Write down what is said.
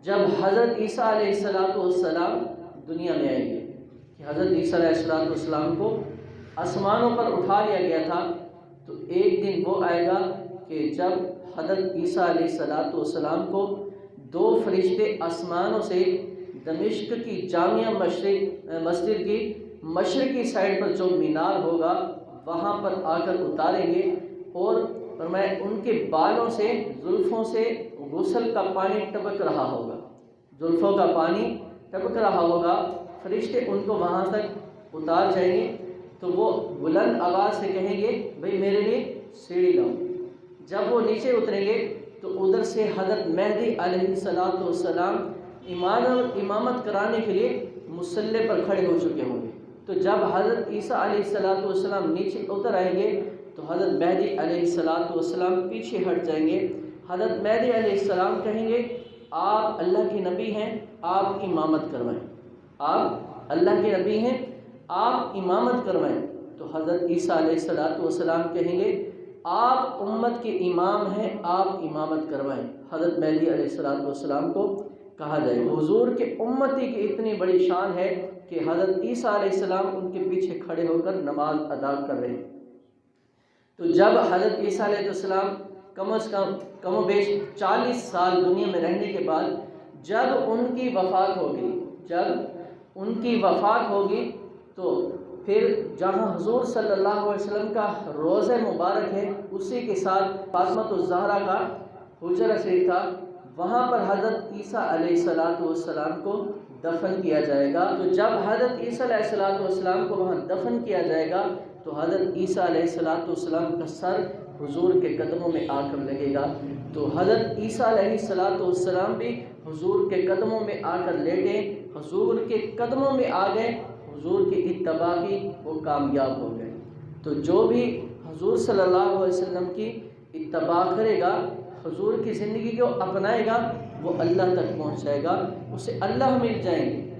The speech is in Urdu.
جب حضرت عیسیٰ علیہ السلام دنیا میں آئیں گے، کہ حضرت عیسیٰ علیہ السلام کو آسمانوں پر اٹھا لیا گیا تھا، تو ایک دن وہ آئے گا کہ جب حضرت عیسیٰ علیہ السلام کو دو فرشتے آسمانوں سے دمشق کی جامع مسجد کی مشرقی سائڈ پر جو مینار ہوگا وہاں پر آ کر اتاریں گے، اور فرمایا ان کے بالوں سے، زلفوں سے غسل کا پانی ٹپک رہا ہوگا، زلفوں کا پانی ٹپک رہا ہوگا، فرشتے ان کو وہاں تک اتار جائیں گے، تو وہ بلند آواز سے کہیں گے بھئی میرے لیے سیڑھی لاؤ۔ جب وہ نیچے اتریں گے تو ادھر سے حضرت مہدی علیہ السلام امامت کرانے کے لیے مصلی پر کھڑے ہو چکے ہوں گے۔ تو جب حضرت عیسیٰ علیہ السلام نیچے اتر آئیں گے تو حضرت مہدی علیہ السلام پیچھے ہٹ جائیں گے۔ حضرت مہدی علیہ السلام کہیں گے آپ اللہ کے نبی ہیں، آپ امامت کروائیں، آپ اللہ کے نبی ہیں، آپ امامت کروائیں۔ تو حضرت عیسیٰ علیہ السلام کہیں گے آپ امت کے امام ہیں، آپ امامت کروائیں۔ حضرت مہدی علیہ السلام کو کہا جائے گا۔ حضور کے امتی کی اتنی بڑی شان ہے کہ حضرت عیسیٰ علیہ السلام ان کے پیچھے کھڑے ہو کر نماز ادا کر رہے ہیں۔ تو جب حضرت عیسیٰ علیہ السلام کم و بیش 40 سال دنیا میں رہنے کے بعد جب ان کی وفات ہوگی تو پھر جہاں حضور صلی اللہ علیہ وسلم کا روضہ مبارک ہے، اسی کے ساتھ فاطمۃ الزہرا کا حجرہ شریف تھا، وہاں پر حضرت عیسیٰ علیہ السلام کو دفن کیا جائے گا۔ تو جب حضرت عیسیٰ علیہ السلام کو وہاں دفن کیا جائے گا تو حضرت عیسیٰ علیہ السلام کا سر حضور کے قدموں میں آ کر لگے گا۔ تو حضرت عیسیٰ علیہ السلام بھی حضور کے قدموں میں آ کر لیٹے، حضور کے قدموں میں آ گئے، حضور کی اتباع کی وہ کامیاب ہو گئے۔ تو جو بھی حضور صلی اللہ علیہ وسلم کی اتباع کرے گا، حضور کی زندگی کو اپنائے گا، وہ اللہ تک پہنچ جائے گا، اسے اللہ مل جائیں گے۔